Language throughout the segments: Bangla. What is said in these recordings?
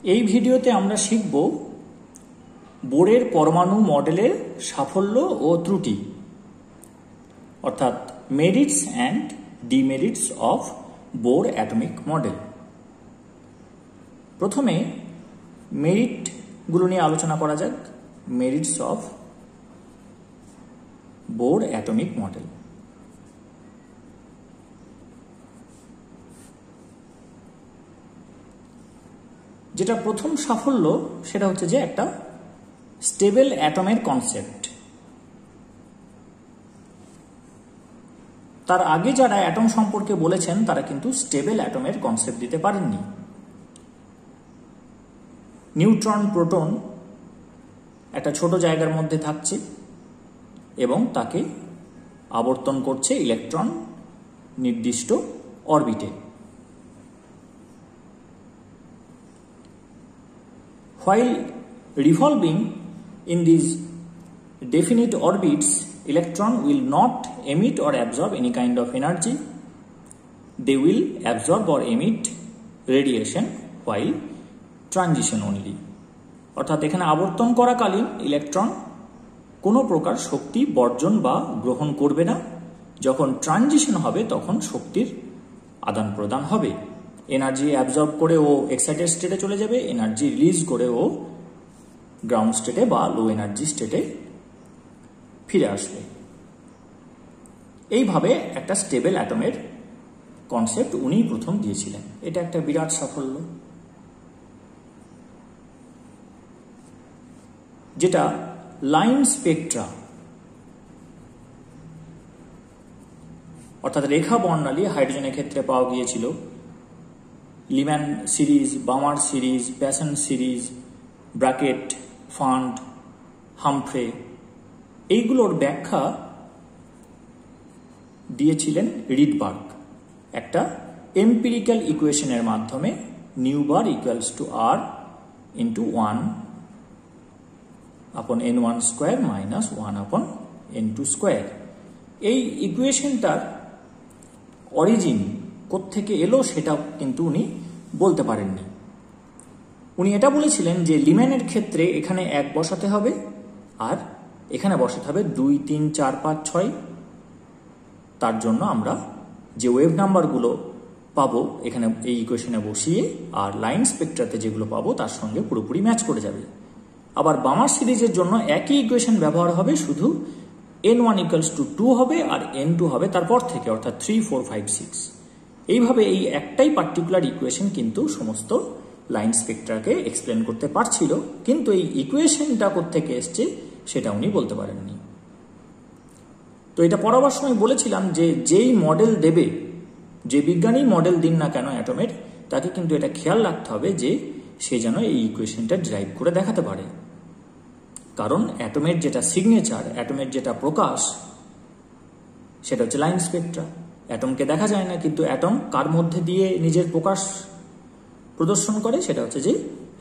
এই ভিডিওতে আমরা শিখব বোরের পরমাণু মডেলের সাফল্য ও ত্রুটি, অর্থাৎ merits and demerits of Bohr atomic model. প্রথমে মেরিটগুলো নিয়ে আলোচনা করা যাক। Merits of Bohr atomic model. যেটা প্রথম সাফল্য সেটা হচ্ছে যে একটা স্টেবল অ্যাটমের কনসেপ্ট। তার আগে যারা অ্যাটম সম্পর্কে বলেছেন তারা কিন্তু স্টেবল অ্যাটমের কনসেপ্ট দিতে পারেননি। নিউট্রন, প্রোটন একটা ছোট জায়গার মধ্যে থাকছে এবং তাকে আবর্তন করছে ইলেকট্রন নির্দিষ্ট অরবিটে। While revolving in these definite orbits, electron will not emit or absorb any kind of energy. They will absorb or emit radiation while transition only. অর্থাৎ এখানে আবর্তন করাকালীন ইলেকট্রন কোনো প্রকার শক্তি বর্জন বা গ্রহণ করবে না। যখন ট্রানজিশন হবে তখন শক্তির আদান প্রদান হবে। এনার্জি অ্যাবজর্ব করে ও এক্সাইটেড স্টেটে চলে যাবে, এনার্জি রিলিজ করে ও গ্রাউন্ড স্টেটে বা লো এনার্জি স্টেটে ফিরে আসবে। এইভাবে একটা স্টেবল অ্যাটমের কনসেপ্ট উনি প্রথম দিয়েছিলেন। এটা একটা বিরাট সাফল্য, যেটা লাইন স্পেকট্রা অর্থাৎ রেখা বর্ণালী হাইড্রোজেনের ক্ষেত্রে পাওয়া গিয়েছিল। Lyman series, Balmer series, Paschen series, Brackett, Pfund, Humphrey, এইগুলোর ব্যাখ্যা দিয়েছিলেন রিডবার্গ একটা এম্পিরিক্যাল ইকুয়েশনের মাধ্যমে। Nu bar equals to R into 1 upon n1 square minus 1 আপন n2 স্কোয়ার। এই ইকুয়েশনটার অরিজিন কোত্থেকে এলো সেটা কিন্তু উনি বলতে পারেননি। উনি এটা বলেছিলেন যে লিম্যানের ক্ষেত্রে এখানে 1 বসাতে হবে আর এখানে বসাতে হবে 2, 3, 4, 5, 6। তার জন্য আমরা যে ওয়েভ নাম্বারগুলো পাবো এখানে এই ইকুয়েশনে বসিয়ে আর লাইন স্পেকট্রাতে যেগুলো পাবো তার সঙ্গে পুরোপুরি ম্যাচ করে যাবে। আবার বামার সিরিজের জন্য একই ইকুয়েশন ব্যবহার হবে, শুধু n1 ইকুয়ালস টু 2 হবে আর n2 হবে তারপর থেকে, অর্থাৎ 3, 4, 5, 6। এইভাবে এই একটাই পার্টিকুলার ইকুয়েশন কিন্তু সমস্ত লাইন স্পেকট্রাকে এক্সপ্লেন করতে পারছিল, কিন্তু এই ইকুয়েশনটা কোত্থেকে এসছে সেটা উনি বলতে পারেননি। তো এটা পড়াবার সময় বলেছিলাম যে যেই মডেল দেবে, যে বিজ্ঞানী মডেল দিন না কেন অ্যাটমের, তাকে কিন্তু এটা খেয়াল রাখতে হবে যে সে যেন এই ইকুয়েশনটা ড্রাইভ করে দেখাতে পারে। কারণ অ্যাটমের যেটা সিগনেচার, অ্যাটমের যেটা প্রকাশ, সেটা হচ্ছে লাইন স্পেকট্রা। অ্যাটমকে দেখা যায় না, কিন্তু অ্যাটম কার মধ্যে দিয়ে নিজের প্রকাশ প্রদর্শন করে সেটা হচ্ছে যে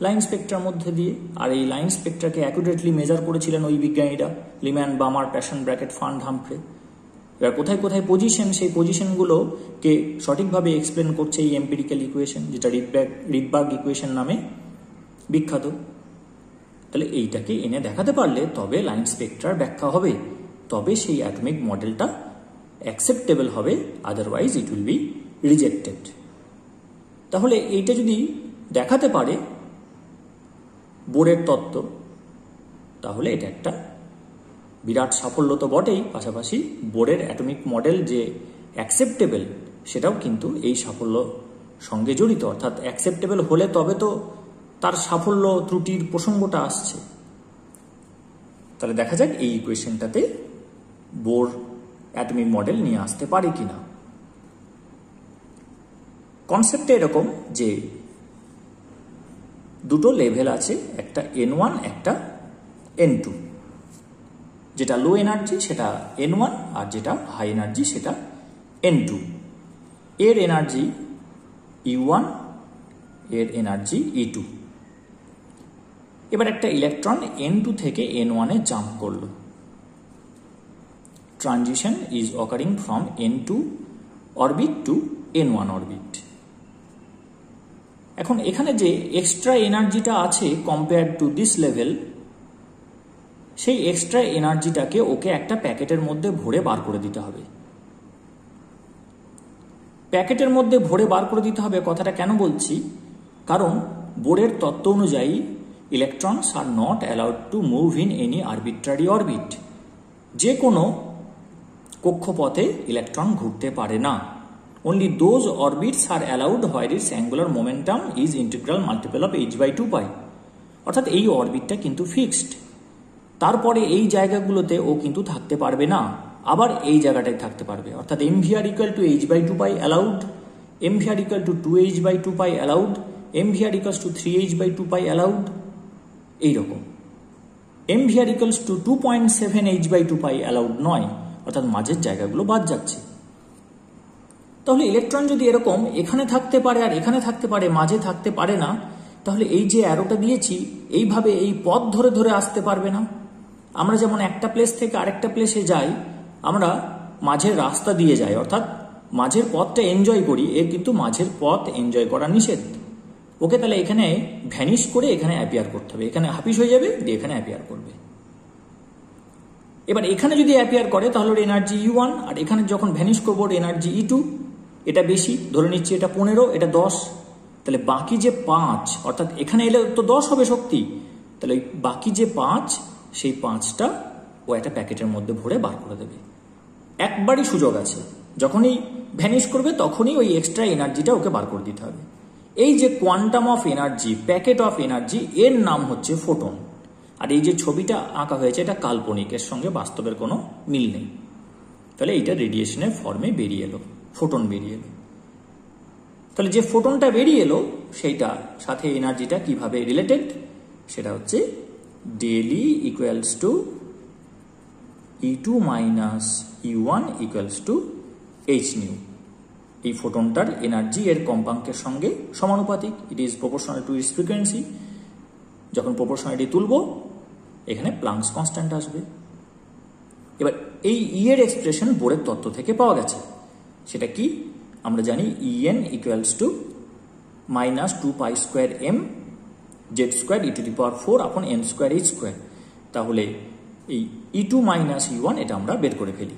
লাইন স্পেকট্রার মধ্যে দিয়ে। আর এই লাইন স্পেকট্রাকে অ্যাকুরেটলি মেজার করেছিলেন ওই বিজ্ঞানীরা, লিম্যান, বামার, প্যাসন, ব্র্যাকেট, ফান্ড, হামফ্রে। এবার কোথায় কোথায় পজিশন, সেই পজিশনগুলোকে সঠিকভাবে এক্সপ্লেন করছে এই এম্পিরিক্যাল ইকুয়েশন, যেটা রিডবার্গ ইকুয়েশন নামে বিখ্যাত। তাহলে এইটাকে এনে দেখাতে পারলে তবে লাইন স্পেকট্রার ব্যাখ্যা হবে, তবে সেই অ্যাটমিক মডেলটা অ্যাকসেপ্টেবল হবে, otherwise it will be rejected. তাহলে এইটা যদি দেখাতে পারে বোরের তত্ত্ব, তাহলে এটা একটা বিরাট সাফল্য তো বটেই, পাশাপাশি বোরের অ্যাটমিক মডেল যে অ্যাকসেপ্টেবল সেটাও কিন্তু এই সাফল্য সঙ্গে জড়িত। অর্থাৎ অ্যাকসেপ্টেবল হলে তবে তো তার সাফল্য ত্রুটির প্রসঙ্গটা আসছে। তাহলে দেখা যাক এই ইকুয়েশনটাতে বোর অ্যাটমিক মডেল নিয়ে আসতে পারে কিনা। কনসেপ্টে এরকম যে দুটো লেভেল আছে, একটা n1 একটা n2। যেটা লো এনার্জি সেটা n1 আর যেটা হাই এনার্জি সেটা n2। এর এনার্জি E1, এর এনার্জি E2। এবার একটা ইলেকট্রন n2 থেকে n1 এ জাম্প করলো। Transition is occurring from n2 orbit to n1 orbit. এখন এখানে যে এক্সট্রা এনার্জিটা আছে কম্পেয়ার টু দিস লেভেল, সেই এক্সট্রা এনার্জিটাকে ওকে একটা প্যাকেটের মধ্যে ভরে বার করে দিতে হবে। প্যাকেটের মধ্যে ভরে বার করে দিতে হবে কথাটা কেন বলছি, কারণ বোরের তত্ত্ব অনুযায়ী electrons are not allowed to move in any arbitrary orbit. যে কোনো কক্ষপথে ইলেকট্রন ঘুরতে পারে না। only those orbits are allowed where its angular momentum is integral multiple of h/2 পাই। অর্থাৎ এই অরবিটটা কিন্তু ফিক্সড, তারপরে এই জায়গাগুলোতে ও কিন্তু থাকতে পারবে না, আবার এই জায়গাটায় থাকতে পারবে। অর্থাৎ mvr equal to h/2 pi allowed, mvr equal to 2h/2 pi allowed, mvr equals to 3h/2 pi allowed, এইরকম। mvr equals to 2.7h/2 pi allowed নয়, অর্থাৎ মাঝের জায়গাগুলো বাদ যাচ্ছে। তাহলে ইলেকট্রন যদি এরকম এখানে থাকতে পারে আর এখানে থাকতে পারে, মাঝে থাকতে পারে না, তাহলে এই যে অ্যারোটা দিয়েছি এইভাবে এই পথ ধরে ধরে আসতে পারবে না। আমরা যেমন একটা প্লেস থেকে আরেকটা প্লেসে যাই, আমরা মাঝের রাস্তা দিয়ে যাই, অর্থাৎ মাঝের পথটা এনজয় করি, এর কিন্তু মাঝের পথ এনজয় করা নিষেধ। ওকে তাহলে এখানে ভ্যানিশ করে এখানে অ্যাপিয়ার করতে হবে, এখানে হাফিস হয়ে যাবে দিয়ে এখানে অ্যাপিয়ার করবে। এবার এখানে যদি অ্যাপিয়ার করে তাহলে ওর এনার্জি E1, আর এখানে যখন ভ্যানিশ করবো ওর এনার্জি E2। এটা বেশি, ধরে নিচ্ছি এটা 15, এটা 10, তাহলে বাকি যে 5, অর্থাৎ এখানে এলে তো 10 হবে শক্তি, তাহলে বাকি যে 5, সেই 5টা ও একটা প্যাকেটের মধ্যে ভরে বার করে দেবে। একবারই সুযোগ আছে, যখনই ভ্যানিশ করবে তখনই ওই এক্সট্রা এনার্জিটা ওকে বার করে দিতে হবে। এই যে quantum of energy, packet of energy, এর নাম হচ্ছে ফোটন। আর এই যে ছবিটা আঁকা হয়েছে এটা কাল্পনিক, এর সঙ্গে বাস্তবের কোনো মিল নেই। তাহলে এইটা রেডিয়েশনের ফর্মে বেরিয়ে এলো, ফোটন বেরিয়ে এলো। তাহলে যে ফোটনটা বেরিয়ে এলো সেইটার সাথে এনার্জিটা কিভাবে রিলেটেড, সেটা হচ্ছে daily equals to E2 minus E1 equals to h new. এই ফোটনটার এনার্জি এর কম্পাঙ্কের সঙ্গে সমানুপাতিক, it is proportional to its frequency. যখন প্রপোর্শনালিটি তুলব এখানে প্লাঙ্কস কনস্ট্যান্ট আসবে। এবার এই ই এর এক্সপ্রেশন বোরের তত্ত্ব থেকে পাওয়া গেছে, সেটা কি আমরা জানি En equals to minus 2π² m z² e⁴ আপন n² h²। তাহলে এই E2 মাইনাস E1 এটা আমরা বের করে ফেলি।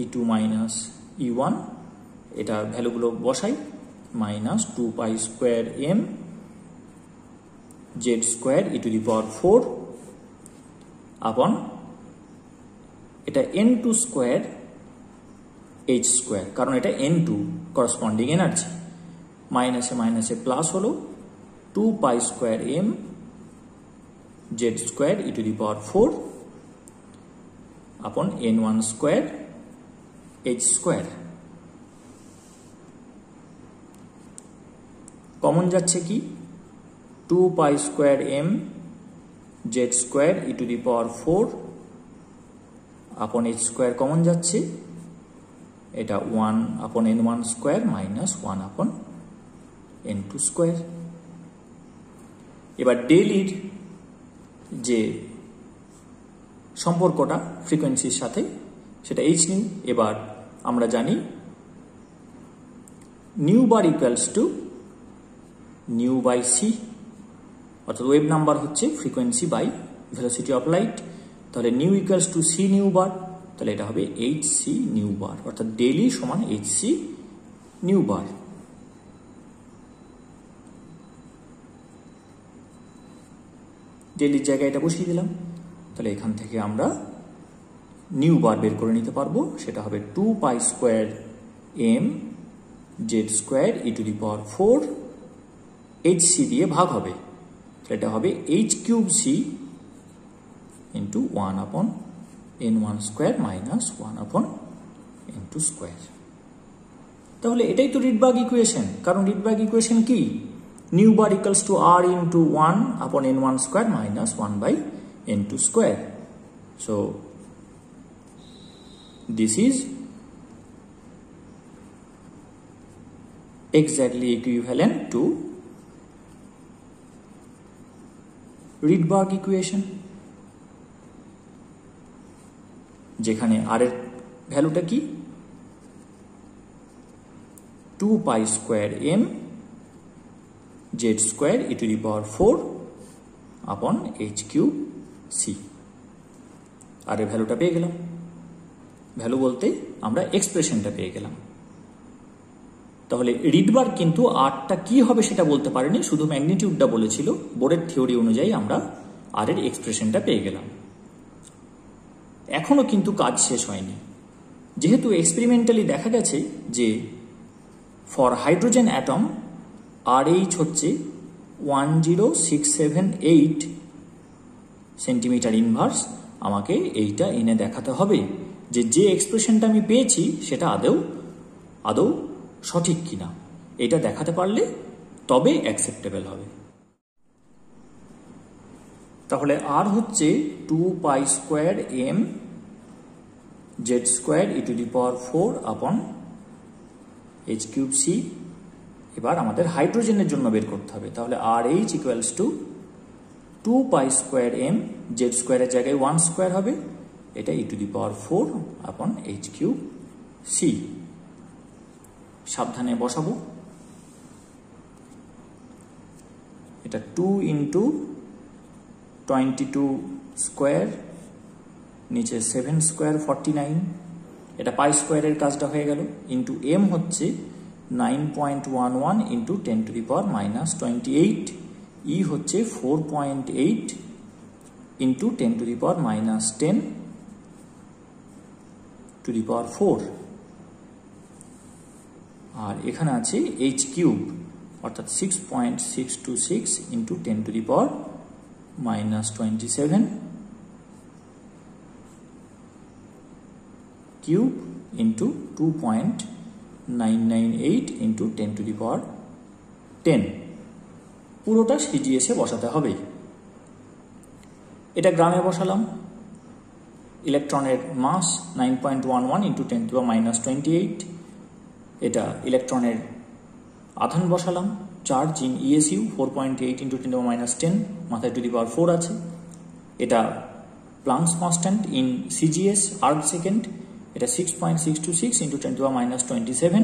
E2 মাইনাস E1 এটা ভ্যালুগুলো বসাই, মাইনাস 2π² m z² e⁴ আপন এটা n2² h², কারণ এটা n2 করসপন্ডিং এনার্জি। মাইনাসে মাইনাসে প্লাস হলো 2π² m z² e⁴ আপন n1² h²। কমন যাচ্ছে কি 2π² m z² e⁴ আপন h² কমন যাচ্ছে, এটা 1 আপন n1² মাইনাস 1 আপন n2²। এবার ডেলির যে সম্পর্কটা ফ্রিকোয়েন্সির সাথে সেটা h নিউ। এবার আমরা জানি nu bar equals to nu by c, অর্থাৎ ওয়েভ নাম্বার হচ্ছে frequency by velocity of light. তাহলে nu equals to c nu bar, তাহলে এটা হবে hc নিউ বার, অর্থাৎ ডেলি সমান hc নিউ বার। ডেলির জায়গায় এটা বসিয়ে দিলাম, তাহলে এখান থেকে আমরা নিউ বার বের করে নিতে পারবো, সেটা হবে 2π² m z² e⁴ hc দিয়ে ভাগ হবে, তাহলে এটা হবে h³ c into 1 upon n1² minus 1 আপন n2²। তাহলে এটাই তো রিডবার্গ ইকুয়েশন, কারণ রিডবার্গ ইকুয়েশন কি nu bar equals to r into 1 upon n1² minus 1 by n2²। So this is exactly equivalent to Rydberg equation, যেখানে r এর ভ্যালুটা কি 2 pi square m z square e to the power 4 upon h cube c। আর এর ভ্যালুটা পেয়ে গেলাম। ভ্যালু বলতে আমরা এক্সপ্রেশনটা পেয়ে গেলাম। তাহলে রিডবার কিন্তু আরটা কি হবে সেটা বলতে পারেনি, শুধু ম্যাগনিটিউডটা বলেছিল। বোরের থিওরি অনুযায়ী আমরা আর এর এক্সপ্রেশনটা পেয়ে গেলাম। এখনো কিন্তু কাজ শেষ হয়নি, যেহেতু এক্সপেরিমেন্টালি দেখা গেছে যে ফর হাইড্রোজেন অ্যাটম RH হচ্ছে 10678 সেন্টিমিটার ইনভার্স। আমাকে এইটা এনে দেখাতে হবে যে এক্সপ্রেশনটা আমি পেয়েছি সেটা আদৌ সঠিক কিনা। এটা দেখাতে পারলে তবে অ্যাকসেপ্টেবল হবে। তাহলে আর হচ্ছে 2 পাই square m z square e to the power 4 upon h cube c। এবার আমাদের হাইড্রোজেনের জন্য বের করতে হবে। তাহলে RH equals to 2 pi square m z স্কোয়ারের জায়গায় 1 স্কোয়ার হবে, এটা e to the power 4 upon h cube c। সাবধানে বসাবো। এটা 2 ইন্টু 22 স্কোয়ার, নিচে 7 স্কোয়ার 49, এটা পাই স্কোয়ারের কাজটা হয়ে গেল। ইন্টু m হচ্ছে 9.11 into 10 to the power minus 28, e হচ্ছে 4.8 into 10 to the power minus 10 to the power 4। আর এখানে আছে h কিউব, অর্থাৎ 6.626 into 10 to the power minus 27 cube into 2.998 into 10 to the power 10। পুরোটা সিজিএসে বসাতে হবে। এটা গ্রামে বসালাম। ইলেকট্রনের মাস 9.11 into 10 to the power minus 28। এটা ইলেকট্রনের আধান বসালাম। Charge in ESU 4.8 into 10 to the power minus 10, মাথায় টু দি পাওয়ার 4 আছে। এটা planks constant in CGS erg second, এটা 6.626 into 10 to the power minus 27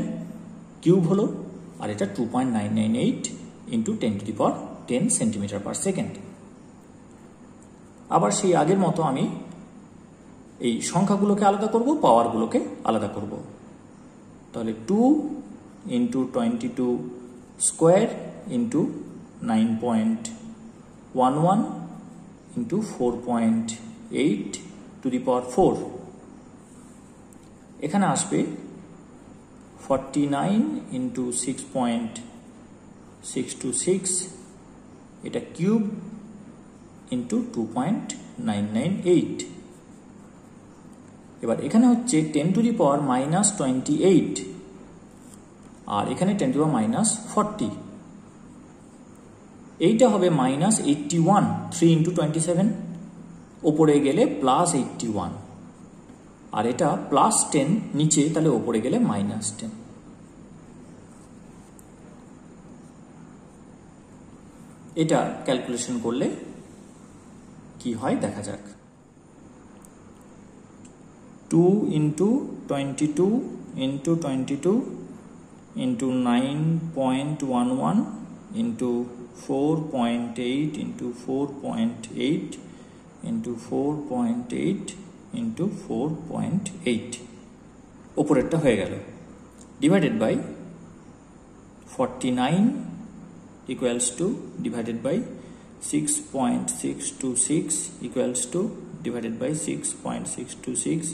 cube হলো। আর এটা 2.998 into 10 to the power 10 centimetre per second. আবার সেই আগের মতো আমি এই সংখ্যাগুলোকে আলাদা করব, পাওয়ারগুলোকে আলাদা করব। তাহলে 2 into 22 square into 9.11 into 4.8 to the power 4। এখানে আসবে 49 ইন্টু 6.626, এটা কিউব ইন্টু 2.998। এবার এখানে হচ্ছে 10 to the power minus 28, আর এখানে 10 to the power minus 40। এইটা হবে minus 81, 3 ইন্টু 27, ওপরে গেলে প্লাস 81, আর এটা প্লাস 10 নিচে, তাহলে ওপরে গেলে মাইনাস 10। এটা ক্যালকুলেশন করলে কি হয় দেখা যাক। 2 into 22 into 22 into 9.11 into 4.8 into 4.8 into 4.8 into 4.8, ওপরেরটা হয়ে গেল। Divided by 49 equals to divided by 6.626 equals to divided by 6.626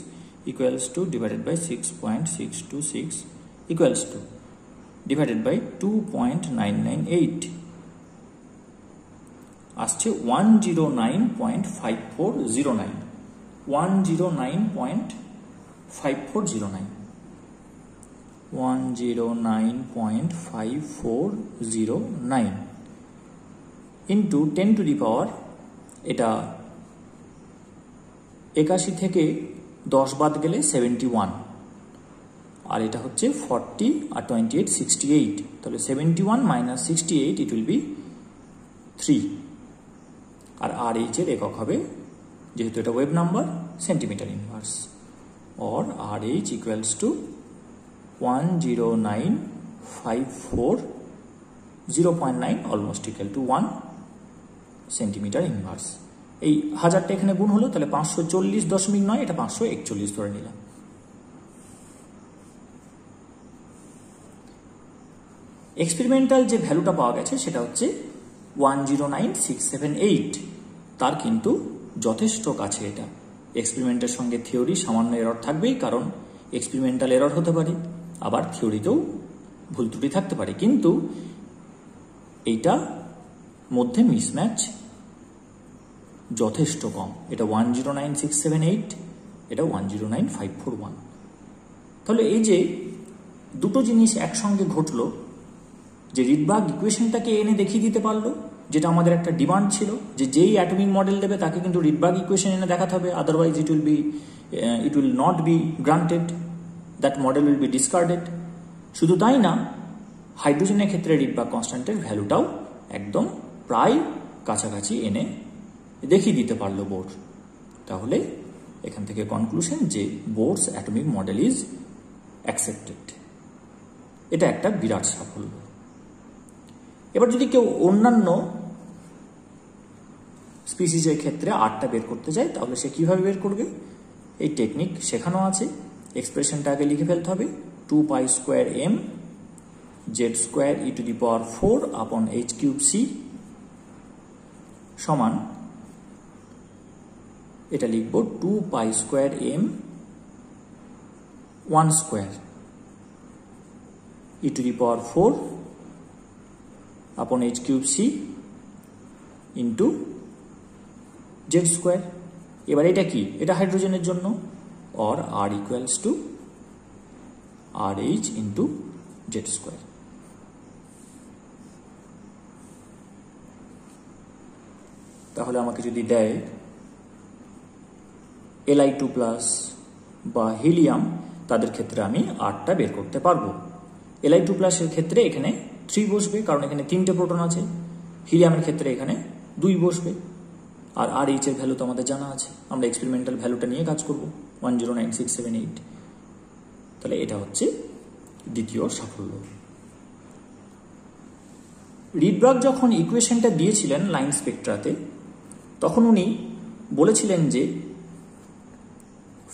equals to divided by 6.626 equals to divided by 2.998 আসছে 109.5409, 109.5409, 109.5409 ইন্টু 10 to the power, এটা 81 থেকে 10 বাদ গেলে 71, আর এটা হচ্ছে 40 আর 28 68, তাহলে 71 minus 68 it will be 3। R RH এর একক হবে, যেহেতু এটা wave number, centimetre inverse, or RH equals to 109 0.54, 0.9 almost equal to 1 centimetre inverse. এই 1000টা এখানে গুণ হলো, তাহলে 540.9, এটা 541 ধরে নিলাম। এক্সপেরিমেন্টাল যে ভ্যালুটা পাওয়া গেছে সেটা হচ্ছে 109678। তার কিন্তু যথেষ্ট কাছে এটা। এক্সপেরিমেন্টের সঙ্গে থিওরি সামান্য এরর থাকবেই, কারণ এক্সপেরিমেন্টাল এরর হতে পারে, আবার থিওরিতেও ভুল ত্রুটি থাকতে পারে, কিন্তু এইটা মধ্যে মিসম্যাচ যথেষ্ট কম। এটা 109678, এটা 109541। তাহলে এই যে দুটো জিনিস একসঙ্গে ঘটলো, যে রিডবার্গ ইকুয়েশনটাকে এনে দেখিয়ে দিতে পারলো, যেটা আমাদের একটা ডিমান্ড ছিল, যে যেই অ্যাটমিক মডেল দেবে তাকে কিন্তু রিডবার্গ ইকুয়েশন এনে দেখাতে হবে, otherwise it will not be granted, that model will be discarded. শুধু তাই না, হাইড্রোজেনের ক্ষেত্রে রিডবার্গ কনস্ট্যান্টের ভ্যালুটাও একদম প্রায় কাছাকাছি এনে দেখিয়ে দিতে পারলো বোর। তাহলে এখান থেকে কনক্লুশন যে বোরস অ্যাটমিক মডেল ইজ অ্যাকসেপ্টেড। এটা একটা বিরাট সাফল্য। এবার যদি কেউ অন্যান্য স্পিসিসের ক্ষেত্রে আরটা বের করতে চায়, তাহলে সে কিভাবে বের করবে? এই টেকনিক শেখানো আছে। এক্সপ্রেশনটা আগে লিখে ফেলতে হবে, 2π² m z² e⁴ আপন h³ c সমান, এটা লিখব 2π² m 1² e⁴ আপন h³ c ইন্টু z²। এবার এটা কি? এটা হাইড্রোজেনের জন্য, or r equals to RH into z²। তাহলে আমাকে যদি দেয় Li2+ বা হিলিয়াম, তাদের ক্ষেত্রে আমি আরটা বের করতে পারবো। Li2+ এর ক্ষেত্রে এখানে 3 বসবে, কারণ এখানে 3টে প্রোটন আছে। হিলিয়ামের ক্ষেত্রে এখানে 2 বসবে। আর RH এর ভ্যালু তো আমাদের জানা আছে, আমরা এক্সপেরিমেন্টাল ভ্যালুটা নিয়ে কাজ করব, 109678। তাহলে এটা হচ্ছে দ্বিতীয় সাফল্য। রিডবার্গ যখন ইকুয়েশনটা দিয়েছিলেন লাইন স্পেকট্রাতে, তখন উনি বলেছিলেন যে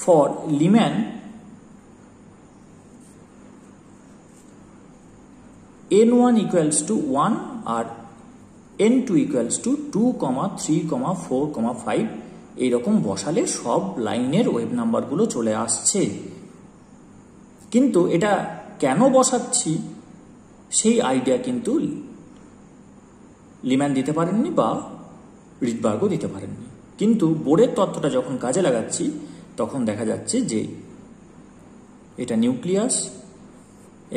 for Lyman n1 equals to 1 আর n2 ইকুয়ালস টু 2, 3, 4, 5 এইরকম বসালে সব লাইনের ওয়েভ নাম্বারগুলো চলে আসছে। কিন্তু এটা কেন বসাচ্ছি সেই আইডিয়া কিন্তু লিম্যান দিতে পারেননি বা রিডবার্গও দিতে পারেননি। কিন্তু বোরের তত্ত্বটা যখন কাজে লাগাচ্ছি, তখন দেখা যাচ্ছে যে এটা নিউক্লিয়াস,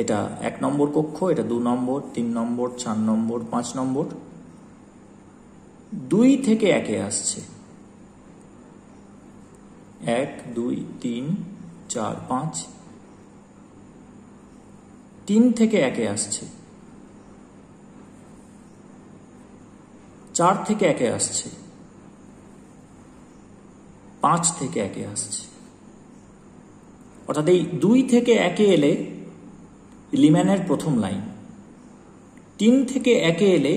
এটা 1 নম্বর কক্ষ, এটা 2 নম্বর, 3 নম্বর, 4 নম্বর, 5 নম্বর, 2 থেকে 1-এ আসছে। 1, 2, 3, 4, 5, 3 থেকে 1-এ আসছে, 4 থেকে 1-এ আসছে, 5 থেকে 1-এ আসছে। অর্থাৎ এই 2 থেকে 1-এ এলে লিম্যানের প্রথম লাইন, 3 থেকে 1-এ এলে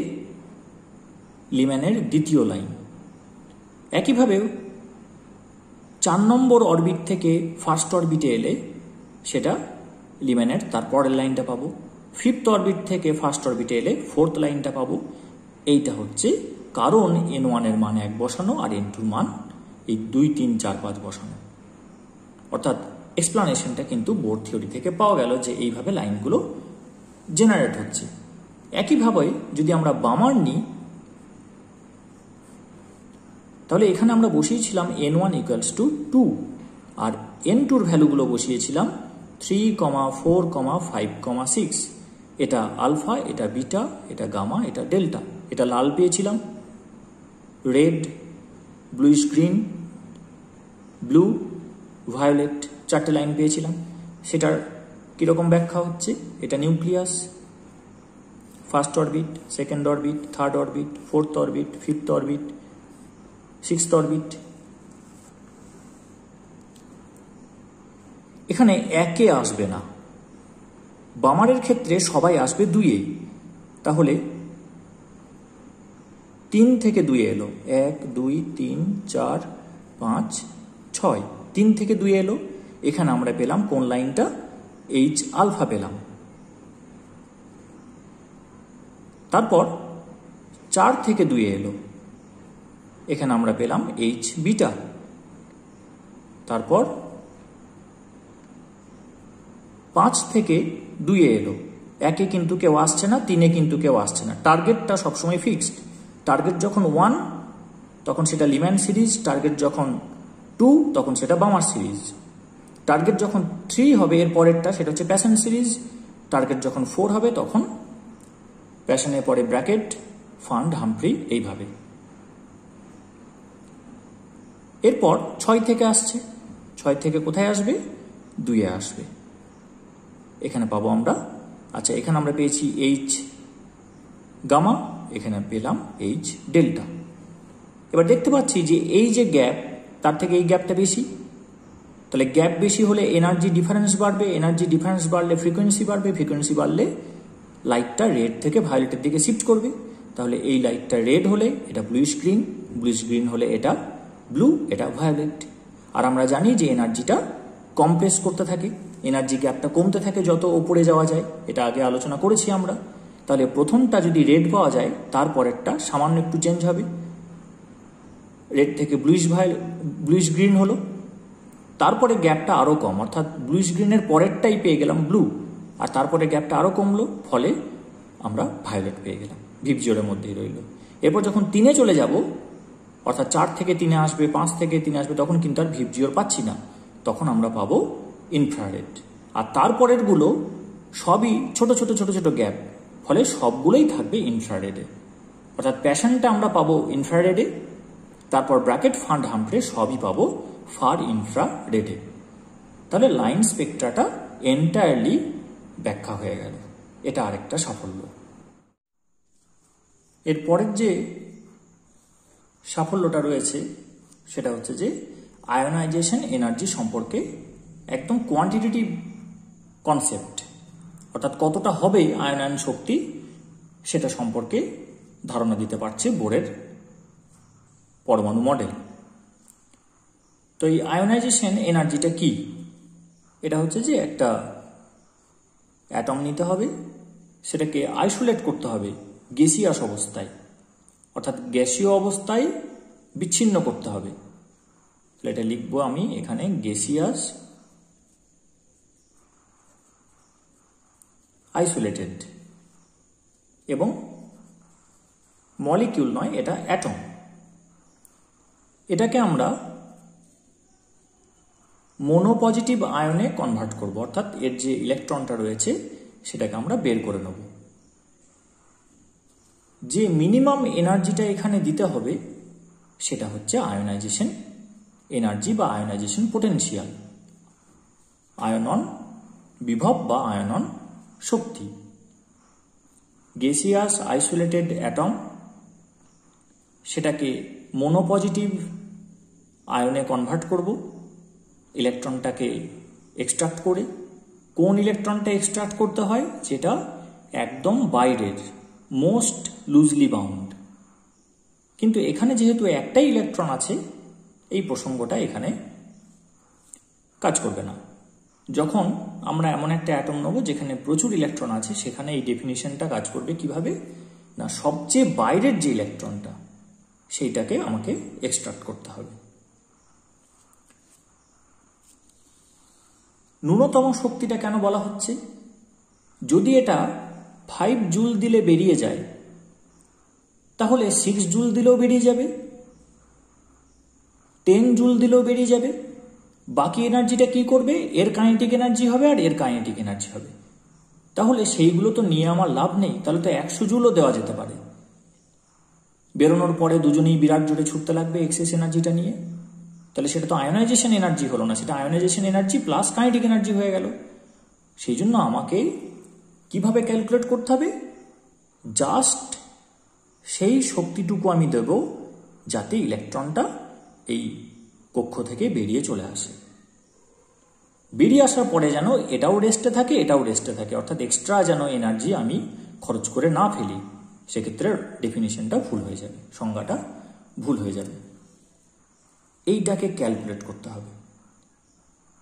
লিম্যানের দ্বিতীয় লাইন। একইভাবে 4 নম্বর অরবিট থেকে ফার্স্ট অরবিটে এলে সেটা লিম্যানের তারপরের লাইনটা পাবো। 5th অরবিট থেকে ফার্স্ট অরবিটে এলে 4th লাইনটা পাবো। এইটা হচ্ছে কারণ n1 এর মান 1 বসানো আর n2 এর মান এই 2, 3, 4, 5 বসানো। অর্থাৎ এক্সপ্লানেশনটা কিন্তু বোর থিওরি থেকে পাওয়া গেল যে এইভাবে লাইনগুলো জেনারেট হচ্ছে। একইভাবে যদি আমরা বামার নিই, তাহলে এখানে আমরা বসিয়েছিলাম n1 equals to 2 R n2 এর ভ্যালুগুলো বসিয়েছিলাম 3, 4, 5, 6। এটা আলফা, এটা বিটা, এটা গামা, এটা ডেল্টা। এটা লাল পেয়েছিলাম, red, bluish green, blue, violet, 4টে লাইন পেয়েছিলাম। সেটার কিরকম ব্যাখ্যা হচ্ছে? এটা nucleus, first orbit, second orbit, third orbit, fourth orbit, fifth orbit, sixth orbit. এখানে 1-এ আসবে না, বামারের ক্ষেত্রে সবাই আসবে 2-এ, তাহলে 3 থেকে 2 এলো, 1 2 3 4 5 6, 3 থেকে 2 এলো। এখানে আমরা পেলাম কোন লাইনটা? এইচ আলফা পেলাম। তারপর 4 থেকে 2 এলো, এখানে আমরা পেলাম এইচ বিটা। তারপর 5 থেকে 2 এলো, 1-এ কিন্তু কেউ আসছে না, 3-এ কিন্তু কেউ আসছে না। টার্গেটটা সবসময় ফিক্সড। টার্গেট যখন 1 তখন সেটা লিম্যান সিরিজ, টার্গেট যখন 2 তখন সেটা বামার সিরিজ, টার্গেট যখন 3 হবে এর পরেরটা সেটা হচ্ছে প্যাশন সিরিজ, টার্গেট যখন 4 হবে তখন প্যাশনের পরে ব্র্যাকেট, ফান্ড, হামফ্রি, এইভাবে। এরপর 6 থেকে আসছে, 6 থেকে কোথায় আসবে? 2-এ আসবে। এখানে পাবো আমরা, আচ্ছা এখানে আমরা পেয়েছি এইচ গামা, এখানে পেলাম এইচ ডেল্টা। এবার দেখতে পাচ্ছি যে এই যে গ্যাপ, তার থেকে এই গ্যাপটা বেশি, তাহলে গ্যাপ বেশি হলে এনার্জি ডিফারেন্স বাড়বে, এনার্জি ডিফারেন্স বাড়লে ফ্রিকোয়েন্সি বাড়বে, ফ্রিকোয়েন্সি বাড়লে লাইটটা রেড থেকে ভায়োলেটের দিকে শিফট করবে। তাহলে এই লাইটটা রেড হলে এটা ব্লুইশ গ্রিন, ব্লুইশ গ্রিন হলে এটা ব্লু, এটা ভায়োলেট। আর আমরা জানি যে এনার্জিটা কম্প্রেস করতে থাকে, এনার্জি গ্যাপটা কমতে থাকে যত ওপরে যাওয়া যায়, এটা আগে আলোচনা করেছি আমরা। তাহলে প্রথমটা যদি রেড পাওয়া যায়, তারপরেরটা সামান্য একটু চেঞ্জ হবে, রেড থেকে ব্লুইশ গ্রিন হলো, তারপরে গ্যাপটা আরও কম, অর্থাৎ ব্লুইশ গ্রিনের পরেরটাই পেয়ে গেলাম ব্লু, আর তারপরে গ্যাপটা আরও কমলো, ফলে আমরা ভায়োলেট পেয়ে গেলাম, ভিপজিওরের মধ্যেই রইল। এরপর যখন 3-এ চলে যাব, অর্থাৎ 4 থেকে 3-এ আসবে, 5 থেকে 3-এ আসবে, তখন কিন্তু আর ভিপজিওর পাচ্ছি না, তখন আমরা পাবো ইনফ্রারেড। আর তারপরেরগুলো সবই ছোট ছোট ছোট ছোট গ্যাপ, ফলে সবগুলোই থাকবে ইনফ্রারেডে। অর্থাৎ প্যাশনটা আমরা পাবো ইনফ্রারেডে, তারপর ব্র্যাকেট, ফান্ড, হামফ্রে সবই পাবো ফার ইনফ্রারেডে। তাহলে লাইন স্পেকট্রাটা এন্টায়ারলি ব্যাখ্যা হয়ে গেল, এটা আরেকটা সাফল্য। এরপরের যে সাফল্যটা রয়েছে সেটা হচ্ছে যে আয়োনাইজেশন এনার্জি সম্পর্কে একদম কোয়ান্টিটেটিভ কনসেপ্ট, অর্থাৎ কতটা হবে আয়নায়ন শক্তি সেটা সম্পর্কে ধারণা দিতে পারছে বোরের পরমাণু মডেল। তো এই আয়োনাইজেশন এনার্জিটা কি? এটা হচ্ছে যে একটা অ্যাটম নিতে হবে, সেটাকে আইসোলেট করতে হবে গ্যাসিয়াস অবস্থায়, অর্থাৎ গ্যাসীয় অবস্থায় বিচ্ছিন্ন করতে হবে। তাহলে এটা লিখবো আমি এখানে গ্যাসিয়াস আইসোলেটেড, এবং মলিকিউল নয়, এটা অ্যাটম। এটাকে আমরা মোনোপজিটিভ আয়নে কনভার্ট করব, অর্থাৎ এর যে ইলেকট্রনটা রয়েছে সেটাকে আমরা বের করে নেব। যে মিনিমাম এনার্জিটা এখানে দিতে হবে সেটা হচ্ছে আয়োনাইজেশন এনার্জি বা আয়োনাইজেশন পোটেনশিয়াল, আয়নন বিভব বা আয়নন শক্তি। গ্যাসিয়াস আইসোলেটেড অ্যাটম, সেটাকে মোনোপজিটিভ আয়নে কনভার্ট করব ইলেকট্রনটাকে এক্সট্রাক্ট করে। কোন ইলেকট্রনটা এক্সট্রাক্ট করতে হয়? যেটা একদম বাইরের, মোস্ট লুজলি বাউন্ড। কিন্তু এখানে যেহেতু একটাই ইলেকট্রন আছে, এই প্রসঙ্গটা এখানে কাজ করবে না। যখন আমরা এমন একটা অ্যাটম নেব যেখানে প্রচুর ইলেকট্রন আছে, সেখানে এই ডেফিনিশনটা কাজ করবে কিভাবে না, সবচেয়ে বাইরের যে ইলেকট্রনটা সেইটাকে আমাকে এক্সট্রাক্ট করতে হবে। ন্যূনতম শক্তিটা কেন বলা হচ্ছে? যদি এটা 5 জুল দিলে বেরিয়ে যায়, তাহলে 6 জুল দিলেও বেরিয়ে যাবে, 10 জুল দিলেও বেরিয়ে যাবে। বাকি এনার্জিটা কি করবে? এর কাইনেটিক এনার্জি হবে আর এর কাইনেটিক এনার্জি হবে। তাহলে সেইগুলো তো নিয়ে আমার লাভ নেই, তাহলে তো 100 জুলও দেওয়া যেতে পারে। বেরোনোর পরে দুজনেই বিরাট জোরে ছুটতে লাগবে এক্সেস এনার্জিটা নিয়ে, তাহলে সেটা তো আয়োনাইজেশন এনার্জি হলো না, সেটা ionisation energy plus kinetic energy হয়ে গেল। সেই জন্য আমাকে কিভাবে ক্যালকুলেট করতে হবে? জাস্ট সেই শক্তিটুকু আমি দেব যাতে ইলেকট্রনটা এই কক্ষ থেকে বেরিয়ে চলে আসে। বেরিয়ে আসার পরে যেন এটাও রেস্টে থাকে, এটাও রেস্টে থাকে, অর্থাৎ এক্সট্রা যেন এনার্জি আমি খরচ করে না ফেলি। সেক্ষেত্রে ডেফিনিশনটা ভুল হয়ে যাবে, সংজ্ঞাটা ভুল হয়ে যাবে। এইটাকে ক্যালকুলেট করতে হবে।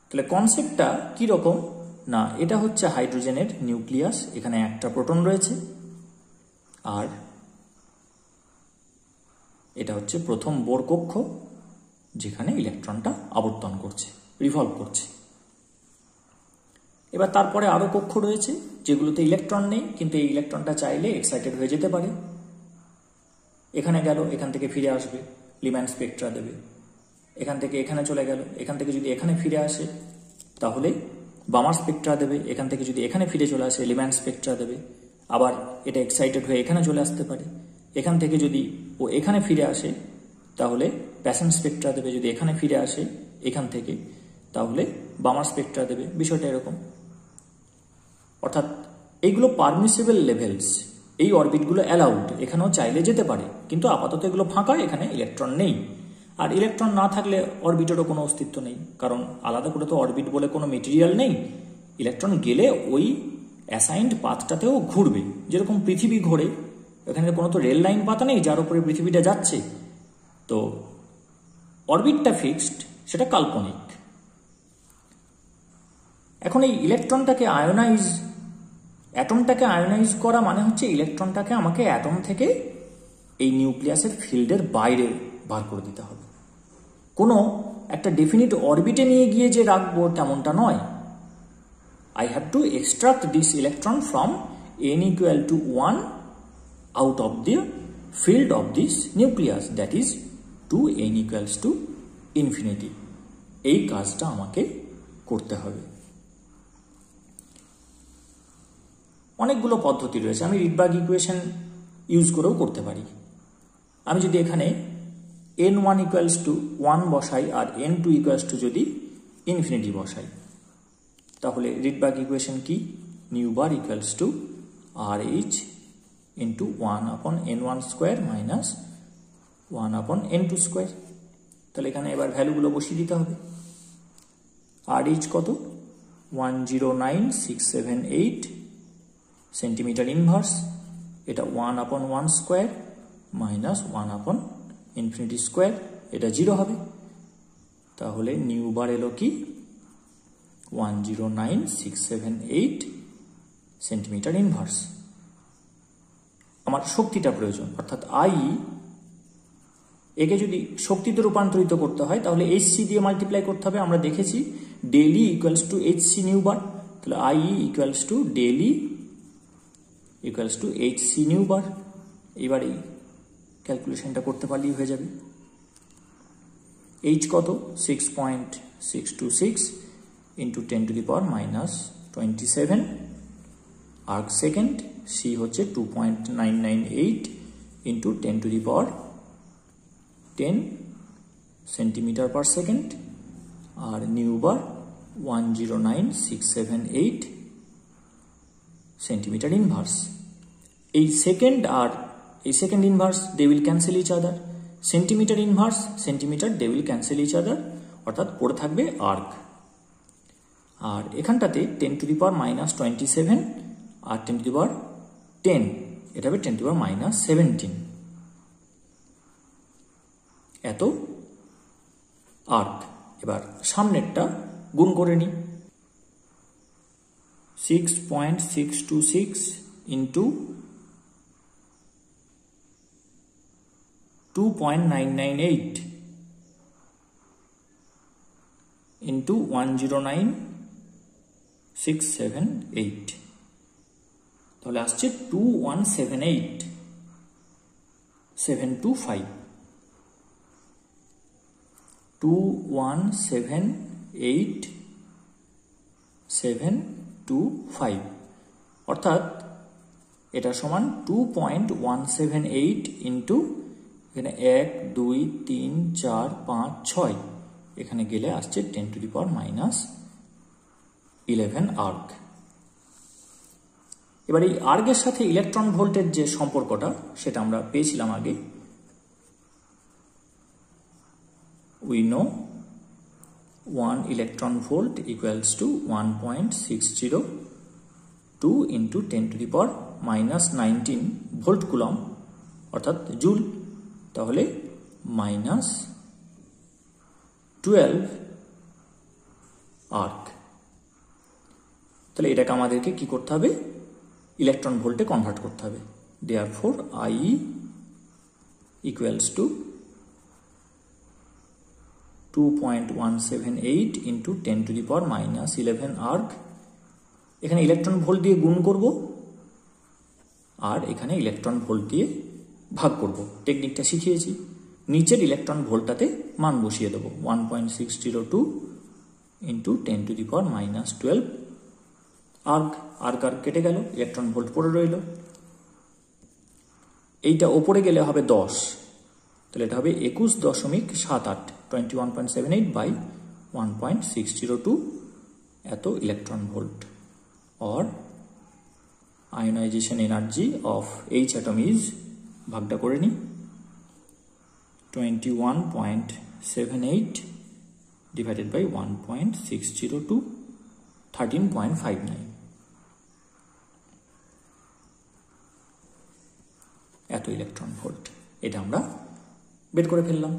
তাহলে কনসেপ্টটা কীরকম না, এটা হচ্ছে হাইড্রোজেনের নিউক্লিয়াস, এখানে একটা প্রোটন রয়েছে, আর এটা হচ্ছে প্রথম বোর কক্ষ যেখানে ইলেকট্রনটা আবর্তন করছে, রিভলভ করছে। এবার তারপরে আরও কক্ষ রয়েছে যেগুলোতে ইলেকট্রন নেই, কিন্তু এই ইলেকট্রনটা চাইলে এক্সাইটেড হয়ে যেতে পারে। এখানে গেল, এখান থেকে ফিরে আসবে, লিম্যান স্পেকট্রা দেবে। এখান থেকে এখানে চলে গেল, এখান থেকে যদি এখানে ফিরে আসে তাহলে বামার স্পেকট্রা দেবে। এখান থেকে যদি এখানে ফিরে চলে আসে লিম্যান স্পেকট্রা দেবে। আবার এটা এক্সাইটেড হয়ে এখানে চলে আসতে পারে। এখান থেকে যদি ও এখানে ফিরে আসে তাহলে প্যাসেন্ট স্পেকট্রা দেবে। যদি এখানে ফিরে আসে এখান থেকে তাহলে বামার স্পেকট্রা দেবে। বিষয়টা এরকম। অর্থাৎ এইগুলো পারমিসিবল লেভেলস, এই অরবিটগুলো অ্যালাউড, এখানেও চাইলে যেতে পারে, কিন্তু আপাতত এগুলো ফাঁকা, এখানে ইলেকট্রন নেই। আর ইলেকট্রন না থাকলে অরবিটেরও কোনো অস্তিত্ব নেই, কারণ আলাদা করে তো অরবিট বলে কোনো মেটেরিয়াল নেই। ইলেকট্রন গেলে ওই অ্যাসাইন্ড পাথটাতেও ঘুরবে, যেরকম পৃথিবী ঘোরে। এখানে কোনো তো রেল লাইন পাতা নেই যার উপরে পৃথিবীটা যাচ্ছে, তো অরবিটটা ফিক্সড, সেটা কাল্পনিক। এখন এই ইলেকট্রনটাকে অ্যাটমটাকে আয়োনাইজ করা মানে হচ্ছে ইলেকট্রনটাকে আমাকে অ্যাটম থেকে এই নিউক্লিয়াসের ফিল্ডের বাইরে বার করে দিতে হবে। কোনো একটা ডেফিনিট অরবিটে নিয়ে গিয়ে যে রাখবো তেমনটা নয়। I have to extract this electron from n equal to 1 out of the field of this nucleus, that is to n equals to infinity. এই কাজটা আমাকে করতে হবে। অনেকগুলো পদ্ধতি রয়েছে, আমি রিডবার্গ ইকুয়েশন ইউজ করেও করতে পারি। আমি যদি এখানে n1 ইকুয়ালস টু 1 বসাই আর n2 ইকুয়ালস টু যদি ইনফিনিটি বসাই, তাহলে রিডবার্গ ইকুয়েশন কি? Nu bar equals two RH into 1/n1 square minus 1/n2 square. তাহলে এখানে এবার ভ্যালুগুলো বসিয়ে দিতে হবে। RH কত? 109,678 সেন্টিমিটার ইনভার্স। এটা 1/1 স্কোয়ার মাইনাস 1/ইনফিনিটি স্কোয়ার, এটা 0 হবে। তাহলে নিউ বার এলো কি? 109,678 সেন্টিমিটার ইনভার্স। আমার শক্তিটা প্রয়োজন, অর্থাৎ I, একে যদি শক্তিতে রূপান্তরিত করতে হয় তাহলে HC দিয়ে মাল্টিপ্লাই করতে হবে। আমরা দেখেছি del E equals to HC nu bar, তাহলে IE equals to del E equals to HC nu bar. এবার এই ক্যালকুলেশনটা করতে পারলেই হয়ে যাবে। H কত? 6.626 into 10 to the power minus 27 erg second. C হচ্ছে 2.998 into 10 to the power 10 centimetre per second. আর নিউ বার 109,678 সেন্টিমিটার ইনভার্স। এই সেকেন্ড আর এই second inverse they will cancel each other. Centimetre inverse centimetre they will cancel each other, অর্থাৎ পড়ে থাকবে আর্ক। আর এখানটাতে 10 টু দি পাওয়ার মাইনাস 27 আর 10 টু দি পাওয়ার 10, এটা হবে 10 টু দি পাওয়ার মাইনাস 17। এত আর্ক। এবার সামনেরটা গুণ করে নিই। 6.626 ইন্টু 2.998 ইন্টু 109,678, তাহলে আসছে 2178725 2178725, অর্থাৎ এটা সমান 2.178 ইন্টু এখানে 1 2 3 4 5 6, এখানে গেলে আসছে 10 to the power minus 11 erg. এবার এই আর্গের সাথে ইলেকট্রন ভোল্টের যে সম্পর্কটা সেটা আমরা পেয়েছিলাম আগে। we know 1 electron volt equals to 1.602 into 10 to the power minus 19 volt coulomb অর্থাৎ জুল, তাহলে minus 12 আর্ক। তাহলে এটাকে আমাদেরকে কি করতে হবে, ইলেকট্রন ভোল্টে কনভার্ট করতে হবে। therefore IE equals to 2.178 into 10 to the power minus 11 arc। এখানে ইলেকট্রন ভোল্ট দিয়ে গুণ করব আর এখানে ইলেকট্রন ভোল্ট দিয়ে ভাগ করব, টেকনিকটা শিখিয়েছি। নিচের ইলেকট্রন ভোল্টটাতে মান বসিয়ে দেবো 1.602 into 10 to the power minus 12 erg. Erg কেটে গেল, ইলেকট্রন ভোল্ট পড়ে রইল। এইটা ওপরে গেলে হবে 10, তাহলে এটা হবে 21.78, 21.78 by 1.602 এত electron volt. or ionization energy of H atom is, ভাগটা করে নি, 21.78 divided by 1.602, 13.59 এত ইলেকট্রন ভোল্ট। এটা আমরা বের করে ফেললাম।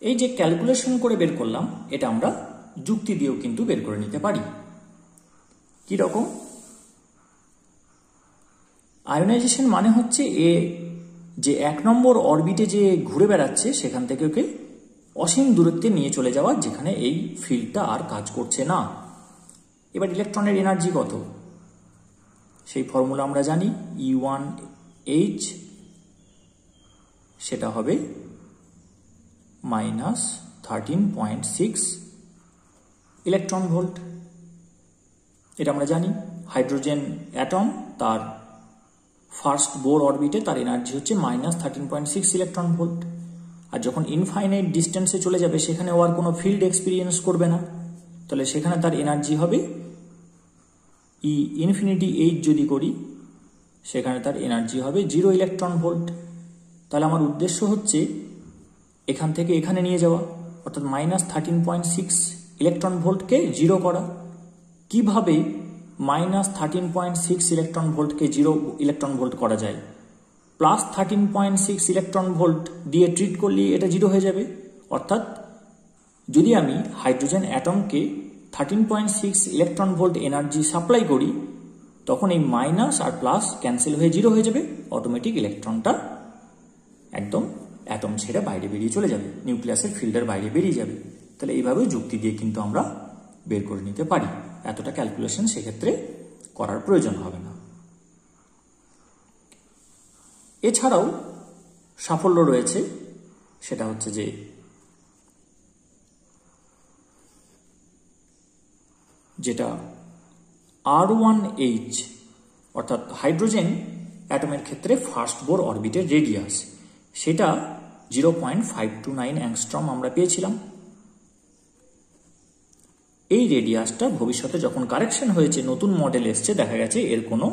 এই যে ক্যালকুলেশন করে বের করলাম, এটা আমরা যুক্তি দিয়েও কিন্তু বের করে নিতে পারি। কি রকম? আয়োনাইজেশন মানে হচ্ছে এ যে 1 নম্বর অরবিটে যে ঘুরে বেড়াচ্ছে সেখান থেকে ওকে অসীম দূরত্বে নিয়ে চলে যাওয়া, যেখানে এই ফিল্ডটা আর কাজ করছে না। এবার ইলেকট্রনের এনার্জি কত, সেই ফর্মুলা আমরা জানি, E1H সেটা হবে মাইনাস 13.6 ইলেকট্রন ভোল্ট। এটা আমরা জানি। হাইড্রোজেন অ্যাটম তার ফার্স্ট বোর অরবিটে তার এনার্জি হচ্ছে মাইনাস 13.6 ইলেকট্রন ভোল্ট। আর যখন ইনফাইনাইট ডিস্টেন্সে চলে যাবে সেখানে ও আর কোনো ফিল্ড এক্সপিরিয়েন্স করবে না, তাহলে সেখানে তার এনার্জি হবে ই ইনফিনিটি এইচ যদি করি, সেখানে তার এনার্জি হবে 0 ইলেকট্রন ভোল্ট। তাহলে আমার উদ্দেশ্য হচ্ছে এখান থেকে এখানে নিয়ে যাওয়া, অর্থাৎ মাইনাস 13.6 ইলেকট্রন ভোল্টকে 0 করা। কিভাবে মাইনাস 13.6 ইলেকট্রন ভোল্টকে 0 ইলেকট্রন ভোল্ট করা যায়? প্লাস 13.6 ইলেকট্রন ভোল্ট দিয়ে ট্রিট করলে এটা 0 হয়ে যাবে। অর্থাৎ যদি আমি হাইড্রোজেন অ্যাটমকে 13.6 ইলেকট্রন ভোল্ট এনার্জি সাপ্লাই করি, তখন এই মাইনাস আর প্লাস ক্যান্সেল হয়ে 0 হয়ে যাবে, অটোমেটিক ইলেকট্রনটা একদম অ্যাটম ছেড়ে বাইরে বেরিয়ে চলে যাবে, নিউক্লিয়াসের ফিল্ডের বাইরে বেরিয়ে যাবে। তাহলে এইভাবে যুক্তি দিয়ে কিন্তু আমরা বের করে নিতে পারি, এতটা ক্যালকুলেশন সেক্ষেত্রে করার প্রয়োজন হবে না। এছাড়াও সাফল্য রয়েছে, সেটা হচ্ছে যে যেটা R1H অর্থাৎ হাইড্রোজেন অ্যাটমের ক্ষেত্রে ফার্স্ট বোর অরবিটের রেডিয়াস, সেটা 0.529 অ্যাংস্ট্রম আমরা পেয়েছিলাম। এই রেডিয়াসটা ভবিষ্যতে যখন কারেকশন হয়েছে, নতুন মডেল এসছে, দেখা গেছে এর কোনো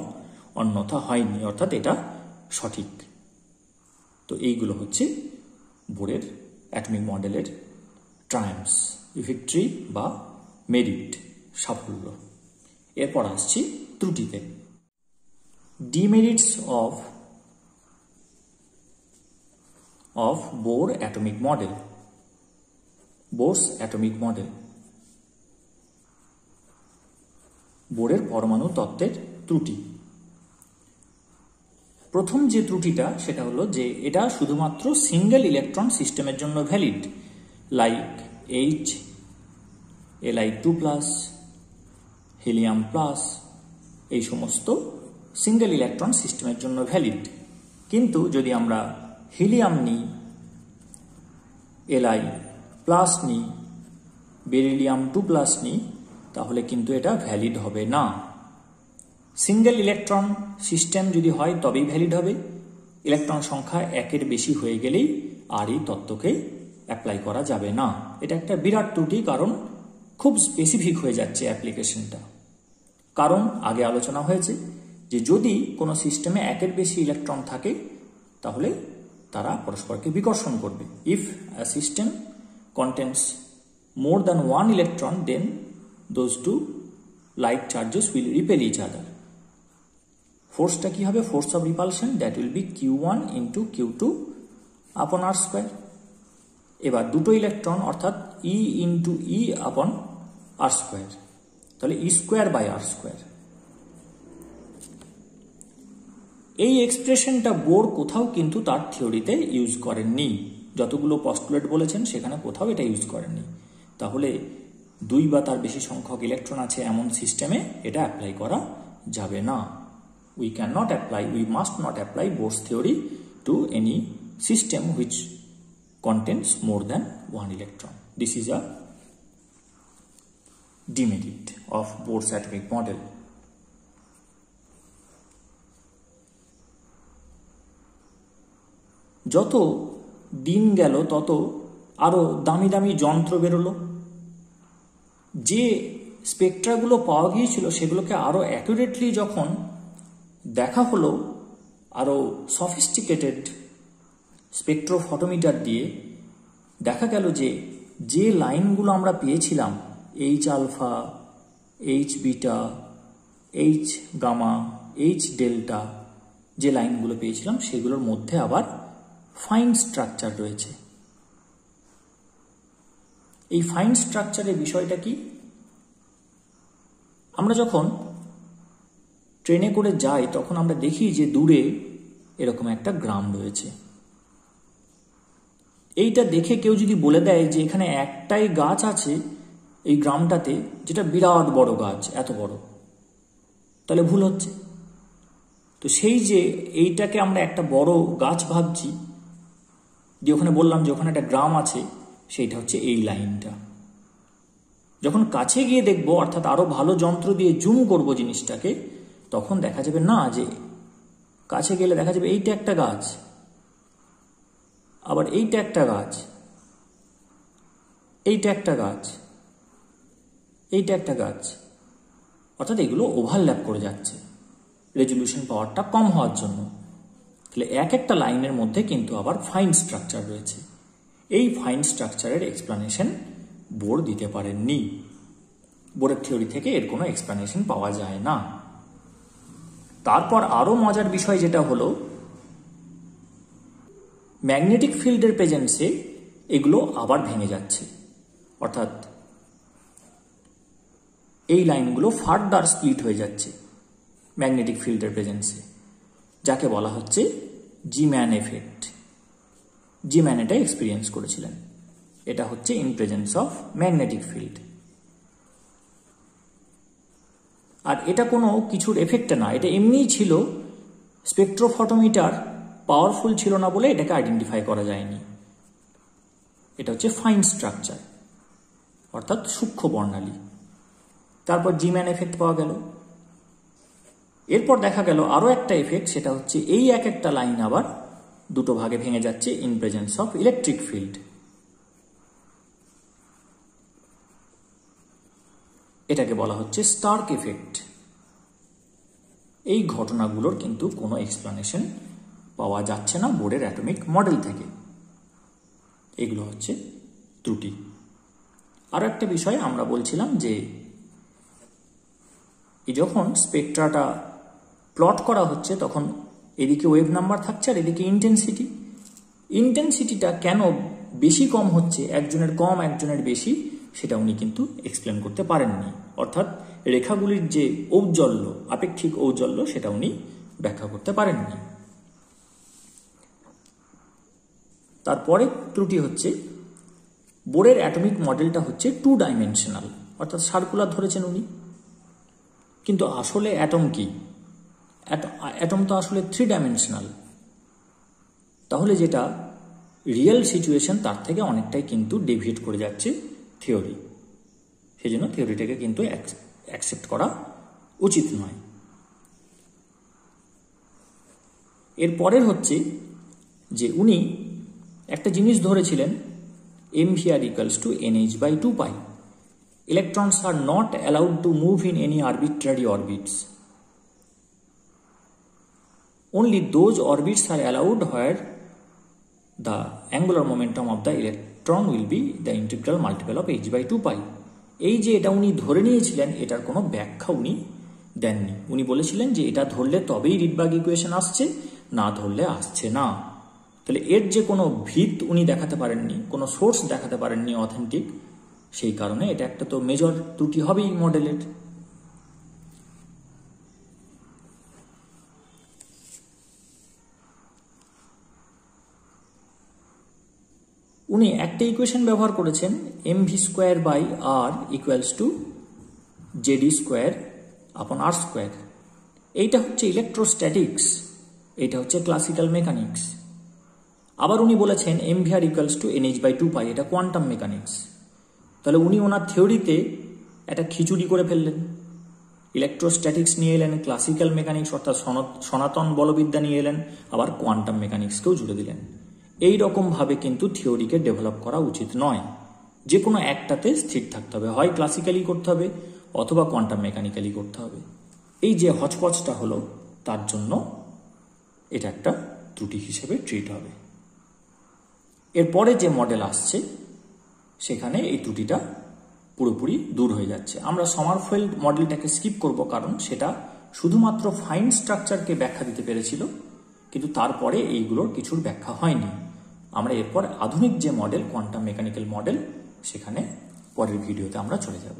অন্যথা হয়নি, অর্থাৎ এটা সঠিক। তো এইগুলো হচ্ছে বোরের অ্যাটমিক মডেলের ট্রায়াম্পস, ভিক্টরি বা মেরিট, সাফল্য। এরপর আসছি ত্রুটিতে। Demerits of Bohr atomic model, Bohr's atomic model, বোরের পরমাণু তত্ত্বের ত্রুটি। প্রথম যে ত্রুটিটা সেটা হলো যে এটা শুধুমাত্র সিঙ্গেল ইলেকট্রন সিস্টেমের জন্য valid, like H, Li2+, helium plus, এই সমস্ত সিঙ্গেল ইলেকট্রন সিস্টেমের জন্য ভ্যালিড। কিন্তু যদি আমরা হিলিয়াম নিই, Li+ নিই, বেরিলিয়াম-2+ নিই, তাহলে কিন্তু এটা ভ্যালিড হবে না। সিঙ্গেল ইলেকট্রন সিস্টেম যদি হয় তবেই ভ্যালিড হবে। ইলেকট্রন সংখ্যা 1-এর বেশি হয়ে গেলেই আর এই তত্ত্বকে অ্যাপ্লাই করা যাবে না। এটা একটা বিরাট ত্রুটি, কারণ খুব স্পেসিফিক হয়ে যাচ্ছে অ্যাপ্লিকেশনটা। কারণ আগে আলোচনা হয়েছে যে যদি কোনো সিস্টেমে 1-এর বেশি ইলেকট্রন থাকে তাহলে তারা পরস্পরকে বিকর্ষণ করবে। If a system contains more than one electron, then those two like charges will repel each other. ফোর্সটা কি হবে? Force of repulsion that will be Q1 into Q2 আপন আর স্কোয়ার। এবার দুটো ইলেকট্রন অর্থাৎ E ইন্টু ই আপন আর স্কোয়ার, তাহলে ই স্কোয়ার বাই আর স্কোয়ার। এই এক্সপ্রেশনটা বোর কোথাও কিন্তু তার থিওরিতে ইউজ করেননি। যতগুলো পস্টুলেট বলেছেন সেখানে কোথাও এটা ইউজ করেননি। তাহলে দুই বা তার বেশি সংখ্যক ইলেকট্রন আছে এমন সিস্টেমে এটা অ্যাপ্লাই করা যাবে না। We cannot apply, we must not apply Bohr's theory to any system which contains more than one electron. This is a demerit of Bohr's atomic model. যত দিন গেল তত আরো দামি দামি যন্ত্র বেরোলো। যে স্পেকট্রাগুলো পাওয়া গিয়েছিল সেগুলোকে আরো অ্যাকুরেটলি যখন দেখা হলো, আরো সফিস্টিকেটেড স্পেকট্রোফটোমিটার দিয়ে দেখা গেল যে লাইনগুলো আমরা পেয়েছিলাম H alpha, H beta, H gamma, H delta, যে লাইনগুলো পেয়েছিলাম সেগুলোর মধ্যে আবার ফাইন স্ট্রাকচার রয়েছে। এই ফাইন স্ট্রাকচারের বিষয়টা কি? আমরা যখন ট্রেনে করে যাই তখন আমরা দেখি যে দূরে এরকম একটা গ্রাম রয়েছে। এইটা দেখে কেউ যদি বলে দেয় যে এখানে একটাই গাছ আছে এই গ্রামটাতে, যেটা বিরাট বড় গাছ, এত বড়, তাহলে ভুল হচ্ছে। তো সেই যে এইটাকে আমরা একটা বড় গাছ ভাবছি, যে ওখানে বললাম যে ওখানে একটা গ্রাম আছে, সেইটা হচ্ছে এই লাইনটা। যখন কাছে গিয়ে দেখবো, অর্থাৎ আরো ভালো যন্ত্র দিয়ে জুম করব জিনিসটাকে, তখন দেখা যাবে না, যে কাছে গেলে দেখা যাবে এইটা একটা গাছ, আবার এইটা একটা গাছ, এইটা একটা গাছ, এইটা একটা গাছ, অর্থাৎ এগুলো ওভারল্যাপ করে যাচ্ছে রেজলিউশন পাওয়ারটা কম হওয়ার জন্য। তাহলে এক একটা লাইনের মধ্যে কিন্তু আবার ফাইন স্ট্রাকচার রয়েছে। এই ফাইন স্ট্রাকচারের এক্সপ্লানেশন বোর দিতে পারেননি। বোরের থিওরি থেকে এর কোনো এক্সপ্লানেশন পাওয়া যায় না। তারপর আরো মজার বিষয় যেটা হলো, ম্যাগনেটিক ফিল্ডের প্রেজেন্সে এগুলো আবার ভেঙে যাচ্ছে, অর্থাৎ এই লাইনগুলো ফার্দার স্প্লিট হয়ে যাচ্ছে ম্যাগনেটিক ফিল্ডের প্রেজেন্সে, যাকে বলা হচ্ছে জি-ম্যান এফেক্ট। জি-ম্যান এটা এক্সপিরিয়েন্স করেছিলেন। এটা হচ্ছে in presence of magnetic field. আর এটা কোনো কিছুর এফেক্টে না, এটা এমনিই ছিল। স্পেকট্রোফটোমিটার পাওয়ারফুল ছিল না বলে এটাকে আইডেন্টিফাই করা যায়নি। এটা হচ্ছে ফাইন স্ট্রাকচার, অর্থাৎ সূক্ষ্ম বর্ণালী। তারপর জি-ম্যান এফেক্ট পাওয়া গেল। এরপর দেখা গেল আরো একটা এফেক্ট, সেটা হচ্ছে এই এক একটা লাইন আবার দুটো ভাগে ভেঙে যাচ্ছে in presence of electric field. এটাকে বলা হচ্ছে স্টার্ক এফেক্ট। এই ঘটনাগুলোর কিন্তু কোনো এক্সপ্লানেশন পাওয়া যাচ্ছে না বোরের অ্যাটমিক মডেল থেকে। এগুলো হচ্ছে ত্রুটি। আরো একটা বিষয় আমরা বলছিলাম যে যখন স্পেকট্রাটা প্লট করা হচ্ছে তখন এদিকে ওয়েভ নাম্বার থাকছে আর এদিকে ইন্টেন্সিটি। ইন্টেন্সিটিটা কেন বেশি কম হচ্ছে, একজনের কম একজনের বেশি, সেটা উনি কিন্তু এক্সপ্লেন করতে পারেননি। অর্থাৎ রেখাগুলির যে ঔজ্জ্বল্য, আপেক্ষিক ঔজ্জ্বল্য, সেটা উনি ব্যাখ্যা করতে পারেননি। তারপরে ত্রুটি হচ্ছে বোরের অ্যাটমিক মডেলটা হচ্ছে 2 ডাইমেনশনাল, অর্থাৎ সার্কুলার ধরেছেন উনি। কিন্তু আসলে অ্যাটম কি? অ্যাটম তো আসলে 3 ডাইমেনশনাল। তাহলে যেটা রিয়েল সিচুয়েশন তার থেকে অনেকটাই কিন্তু ডেভিয়েট করে যাচ্ছে থিওরি। সেই জন্য থিওরিটাকে কিন্তু অ্যাকসেপ্ট করা উচিত নয়। এরপরের হচ্ছে যে উনি একটা জিনিস ধরেছিলেন, mvr equals to nh/2π. Electrons are not allowed to move in any arbitrary orbits. Only those orbits are allowed where the angular momentum of the electron will be the integral multiple of h/2π। এই যে এটা উনি ধরে নিয়েছিলেন, এটার কোনো ব্যাখ্যা উনি দেননি। উনি বলেছিলেন যে এটা ধরলে তবেই রিডবার্গ ইকুয়েশন আসছে, না ধরলে আসছে না। তাহলে এর যে কোনো ভিত উনি দেখাতে পারেননি, কোনো সোর্স দেখাতে পারেননি অথেন্টিক, সেই কারণে এটা একটা তো মেজর ত্রুটি হবেই মডেলের। উনি একটা ইকুয়েশন ব্যবহার করেছেন, mv²/r = Jd²/r²। এইটা হচ্ছে ইলেকট্রোস্ট্যাটিক্স, এইটা হচ্ছে ক্লাসিক্যাল মেকানিক্স। আবার উনি বলেছেন mvr = nh/2π, এটা কোয়ান্টাম মেকানিক্স। তাহলে উনি ওনার থিওরিতে একটা খিচুড়ি করে ফেললেন। ইলেকট্রোস্ট্যাটিক্স নিয়ে এলেন, ক্লাসিক্যাল মেকানিক্স অর্থাৎ সনাতন বলবিদ্যা নিয়ে এলেন, আবার কোয়ান্টাম মেকানিক্সকেও জুড়ে দিলেন। এই রকমভাবে কিন্তু থিওরিকে ডেভেলপ করা উচিত নয়। যে কোনো একটাতে স্থির থাকতে হবে, হয় ক্লাসিক্যালি করতে হবে অথবা কোয়ান্টাম মেকানিক্যালি করতে হবে। এই যে হচপচটা হলো, তার জন্য এটা একটা ত্রুটি হিসেবে ট্রিট হবে। এরপরে যে মডেল আসছে সেখানে এই ত্রুটিটা পুরোপুরি দূর হয়ে যাচ্ছে। আমরা সমারফেল্ড মডেলটাকে স্কিপ করব, কারণ সেটা শুধুমাত্র ফাইন স্ট্রাকচারকে ব্যাখ্যা দিতে পেরেছিল, কিন্তু তারপরে এইগুলোর কিছুর ব্যাখ্যা হয়নি। আমরা এরপর আধুনিক যে মডেল, কোয়ান্টাম মেকানিক্যাল মডেল, সেখানে পরের ভিডিওতে আমরা চলে যাব।